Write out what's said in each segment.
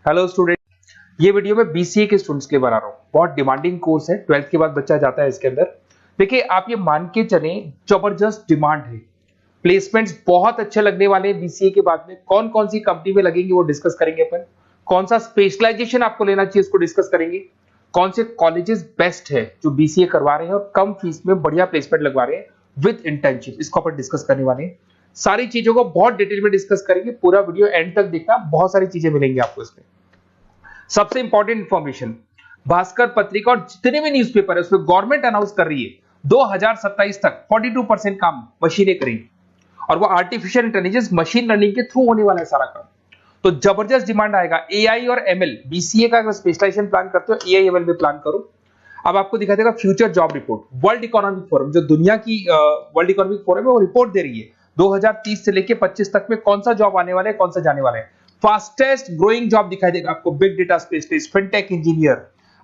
Hello student, ये video मैं BCA के स्टूडेंट्स के लिए बना रहा हूँ। बहुत डिमांडिंग कोर्स है, 12th के बाद बच्चा जाता है इसके अंदर। देखिए, आप ये मान के चले, जबरदस्त डिमांड है, प्लेसमेंट्स बहुत अच्छे लगने वाले हैं बीसीए के बाद में। कौन कौन सी कंपनी में लगेंगे वो डिस्कस करेंगे अपन। कौन सा स्पेशलाइजेशन आपको लेना चाहिए उसको डिस्कस करेंगे। कौन से कॉलेजेस बेस्ट है जो बीसीए करवा रहे हैं और कम फीस में बढ़िया प्लेसमेंट लगवा रहे हैं विद इंटर्नशिप, इसको अपन डिस्कस करने वाले हैं। सारी चीजों को बहुत डिटेल में डिस्कस करेंगे। पूरा वीडियो एंड तक देखना, बहुत सारी चीजें मिलेंगी आपको इसमें। सबसे इंपॉर्टेंट इंफॉर्मेशन, भास्कर पत्रिका और जितने भी न्यूज़पेपर है उसमें गवर्नमेंट अनाउंस कर रही है 2027 तक 42% काम मशीनें करेंगी और वो आर्टिफिशियल इंटेलिजेंस मशीन लर्निंग के थ्रू होने वाला है सारा काम। तो जबरदस्त डिमांड आएगा। एआई और एमएल, बीसीए का अगर स्पेशलाइजेशन प्लान करते हो एआई एमएल में प्लान करो। अब आपको दिखा देगा future job report, world economic forum, जो दुनिया की वर्ल्ड इकोनॉमिक फोरम है वो रिपोर्ट दे रही है 2030 से लेके 25 तक में कौन सा जॉब आने वाला है, कौन सा जाने वाला है। फास्टेस्ट ग्रोइंग जॉब दिखाई देगा आपको, big data specialist, fintech engineer,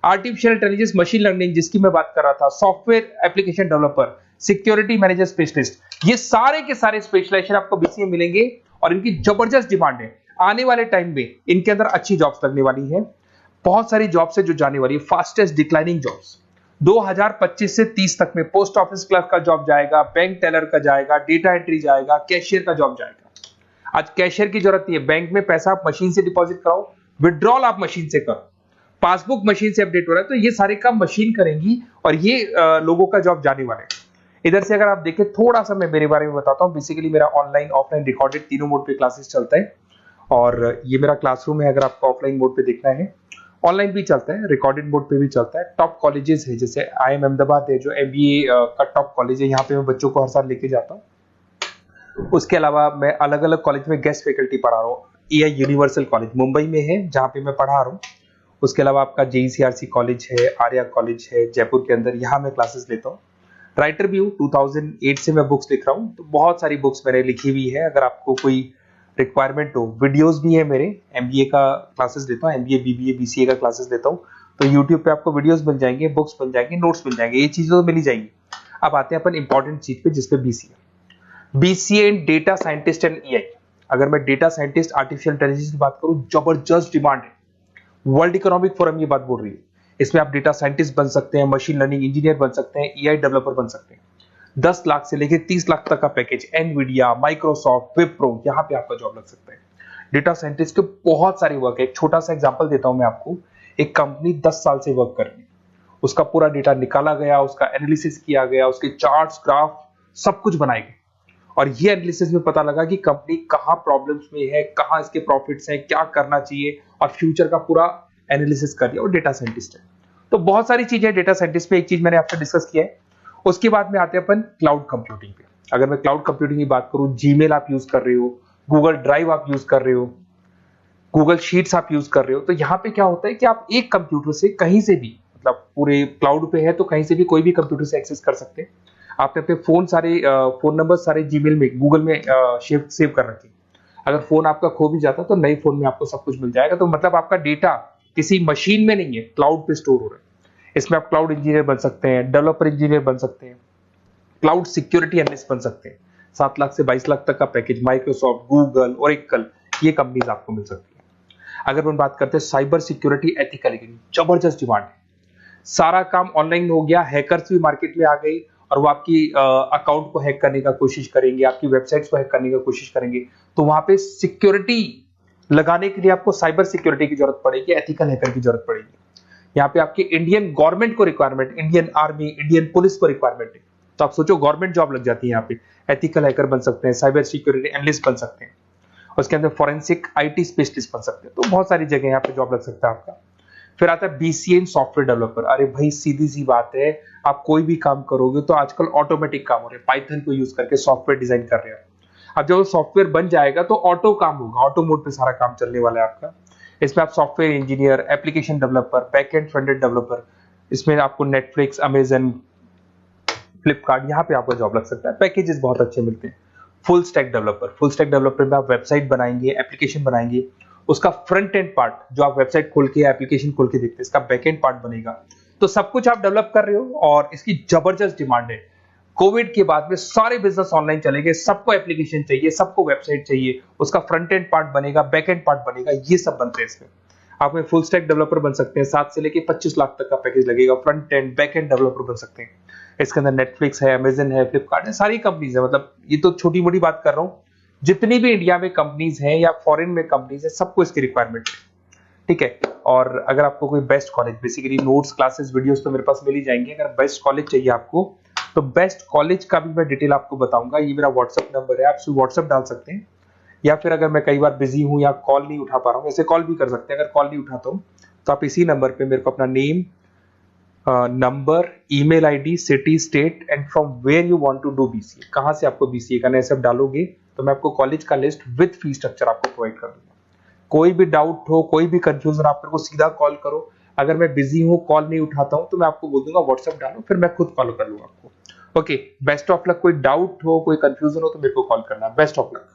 artificial intelligence machine learning जिसकी मैं बात कर रहा था, software application developer, security manager specialist, ये सारे के सारे स्पेशलाइजेशन आपको बीसीए मिलेंगे और इनकी जबरदस्त डिमांड है। आने वाले टाइम में इनके अंदर अच्छी जॉब्स लगने वाली है, बहुत सारी जॉब्स है जो जाने वाली है। फास्टेस्ट डिक्लाइनिंग जॉब्स 2025 से 30 तक में पोस्ट ऑफिस क्लर्क का जॉब जाएगा, बैंक टेलर का जाएगा, डेटा एंट्री जाएगा, कैशियर का जॉब जाएगा। आज कैशियर की जरूरत नहीं है, बैंक में पैसा आप मशीन से डिपॉजिट कराओ, विड्रॉल आप मशीन से करो, पासबुक मशीन से अपडेट हो रहा है, तो ये सारे काम मशीन करेंगी और ये लोगों का जॉब जाने वाला है। इधर से अगर आप देखें, थोड़ा सा मैं मेरे बारे में बताता हूँ। बेसिकली मेरा ऑनलाइन ऑफलाइन रिकॉर्डेड तीनों मोड पे क्लासेस चलता है और ये मेरा क्लासरूम है। अगर आपको ऑफलाइन मोड पे देखना है, ऑनलाइन भी चलता है, रिकॉर्डेड मोड पे भी चलता है। टॉप कॉलेजेस है, जैसे IIM अहमदाबाद है जो MBA का टॉप कॉलेज है, यहाँ पे मैं बच्चों को हर साल लेके जाता हूँ। उसके अलावा मैं अलग अलग कॉलेज में गेस्ट फैकल्टी पढ़ा रहा हूँ। AI यूनिवर्सल कॉलेज मुंबई में है जहाँ पे मैं पढ़ा रहा हूँ। उसके अलावा आपका JECRC कॉलेज है, आर्या कॉलेज है जयपुर के अंदर, यहाँ मैं क्लासेस लेता हूँ। राइटर भी हूँ, 2008 से मैं बुक्स लिख रहा हूँ, तो बहुत सारी बुक्स मैंने लिखी हुई है। अगर आपको कोई रिक्वायरमेंट हो, वीडियोस भी है मेरे, MBA का क्लासेस लेता हूँ, MBA BBA BCA का क्लासेस लेता हूँ, तो यूट्यूब पे आपको वीडियोस मिल जाएंगे, बुक्स मिल जाएंगे, नोट्स मिल जाएंगे, ये चीजें तो मिल ही जाएंगी। अब आते हैं अपन इंपॉर्टेंट चीज पे, जिसपे BCA in data scientist and AI। अगर मैं डेटा साइंटिस्ट आर्टिफिशियल इंटेलिजेंस की बात करूं, जबरदस्त डिमांड है। वर्ल्ड इकोनॉमिक फोरम ये बात बोल रही है। इसमें आप डेटा साइंटिस्ट बन सकते हैं, मशीन लर्निंग इंजीनियर बन सकते हैं, AI डेवलपर बन सकते हैं। 10 लाख से लेकर 30 लाख तक का पैकेज, एनवीडिया, माइक्रोसॉफ्ट, विप्रो, यहाँ पे आपका जॉब लग सकता है। डेटा साइंटिस्ट के बहुत सारे वर्क है। एक छोटा सा एग्जांपल देता हूं मैं आपको। एक कंपनी 10 साल से वर्क कर रही है, उसका पूरा डेटा निकाला गया, उसका एनालिसिस किया गया, उसके चार्ट्स, ग्राफ सब कुछ बनाए गए और ये एनालिसिस में पता लगा कि कंपनी कहां प्रॉब्लम्स में है, कहां इसके प्रॉफिट्स हैं, क्या करना चाहिए, और फ्यूचर का पूरा एनालिसिस कर दिया। और डेटा साइंटिस्ट है, तो बहुत सारी चीजें डेटा साइंटिस्ट पे। एक चीज मैंने आपसे डिस्कस किया है। उसके बाद में आते हैं अपन क्लाउड कंप्यूटिंग पे। अगर मैं क्लाउड कंप्यूटिंग की बात करूं, जीमेल आप यूज कर रहे हो, गूगल ड्राइव आप यूज कर रहे हो, गूगल शीट्स आप यूज कर रहे हो, तो यहाँ पे क्या होता है कि आप एक कंप्यूटर से कहीं से भी, मतलब पूरे क्लाउड पे है तो कहीं से भी कोई भी कंप्यूटर से एक्सेस कर सकते हैं। आपने अपने फोन सारे फोन नंबर सारे जीमेल में, गूगल में सेव कर रखे। अगर फोन आपका खो भी जाता तो नए फोन में आपको सब कुछ मिल जाएगा। तो मतलब आपका डेटा किसी मशीन में नहीं है, क्लाउड पे स्टोर हो रहा है। इसमें आप क्लाउड इंजीनियर बन सकते हैं, डेवलपर इंजीनियर बन सकते हैं, क्लाउड सिक्योरिटी एनालिस्ट बन सकते हैं। 7 लाख से 22 लाख तक का पैकेज, माइक्रोसॉफ्ट, गूगल, ओरेकल, ये कंपनीज आपको मिल सकती है। अगर हम बात करते हैं साइबर सिक्योरिटी एथिकल, जबरदस्त डिमांड है। सारा काम ऑनलाइन हो गया, हैकर्स भी मार्केट में आ गई और वो आपकी अकाउंट को हैक करने का कोशिश करेंगे, आपकी वेबसाइट्स को हैक करने का कोशिश करेंगे। तो वहां पे सिक्योरिटी लगाने के लिए आपको साइबर सिक्योरिटी की जरूरत पड़ेगी, एथिकल हैकर की जरूरत पड़ेगी। यहाँ पे आपकी इंडियन गवर्नमेंट को requirement, Indian army, Indian police को रिक्वायरमेंट है। तो आप सोचो, गवर्नमेंट जॉब लग जाती है यहाँ पे। एथिकल हैकर बन सकते हैं, साइबर सिक्योरिटी एनालिस्ट बन सकते हैं, उसके अंदर फॉरेंसिक IT स्पेशलिस्ट बन सकते हैं। तो बहुत सारी जगह यहाँ पे जॉब लग सकता है आपका। फिर आता है BCA इन सॉफ्टवेयर डेवलपर। अरे भाई, सीधी सी बात है, आप कोई भी काम करोगे तो आजकल ऑटोमेटिक काम हो रहे हैं, पाइथन को यूज करके सॉफ्टवेयर डिजाइन कर रहे हैं। अब जब वो सॉफ्टवेयर बन जाएगा तो ऑटो काम होगा, ऑटो मोड पे सारा काम चलने वाला है आपका। इसमें आप software engineer, application developer, backend front-end developer, इसमें आपको नेटफ्लिक्स, अमेजन, फ्लिपकार्ट, यहाँ पे आपका जॉब लग सकता है। पैकेजेस बहुत अच्छे मिलते हैं। फुल स्टैक डेवलपर में आप वेबसाइट बनाएंगे, एप्लीकेशन बनाएंगे, उसका फ्रंट एंड पार्ट, जो आप वेबसाइट खोल के एप्लीकेशन खोल के देखते हैं, इसका बैक एंड पार्ट बनेगा। तो सब कुछ आप डेवलप कर रहे हो और इसकी जबरदस्त डिमांड है। कोविड के बाद में सारे बिजनेस ऑनलाइन चलेंगे, सबको एप्लीकेशन चाहिए, सबको वेबसाइट चाहिए, उसका फ्रंट एंड पार्ट बनेगा, बैक एंड पार्ट बनेगा, ये सब बनते हैं इसमें। आप में फुल स्टैक डेवलपर बन सकते हैं, 7 से लेके 25 लाख तक का पैकेज लगेगा। Front end back end developer बन सकते हैं। इसके अंदर नेटफ्लिक्स है, अमेजन है, फ्लिपकार्ट है, सारी कंपनीज है। मतलब ये तो छोटी मोटी बात कर रहा हूँ, जितनी भी इंडिया में कंपनीज हैं या फॉरेन में कंपनीज है, सबको इसकी रिक्वायरमेंट है। ठीक है। और अगर आपको कोई best college, basically notes, classes, videos तो मेरे पास मिल ही जाएंगे। अगर बेस्ट कॉलेज चाहिए आपको, तो बेस्ट कॉलेज का भी मैं डिटेल आपको बताऊंगा। ये मेरा व्हाट्सअप नंबर है, आप व्हाट्सअप डाल सकते हैं, या फिर अगर मैं कई बार बिजी हूं या कॉल नहीं उठा पा रहा हूं, ऐसे कॉल भी कर सकते हैं। अगर कॉल नहीं उठाता हूं तो आप इसी नंबर पे मेरे को अपना name, number, email ID, city, state and from where you want to do BCA, कहां से आपको बीसीए करना है, सब डालोगे तो मैं आपको कॉलेज का लिस्ट विद फी स्ट्रक्चर आपको प्रोवाइड कर दूंगा। कोई भी डाउट हो, कोई भी कंफ्यूजन, आप मेरे को सीधा कॉल करो। अगर मैं बिजी हूं, कॉल नहीं उठाता हूं, तो मैं आपको बोल दूंगा व्हाट्सएप डालो, फिर मैं खुद कॉल कर लूंगा आपको। Okay, best of luck. कोई डाउट हो, कोई कंफ्यूजन हो तो मेरे को कॉल करना। Best of luck.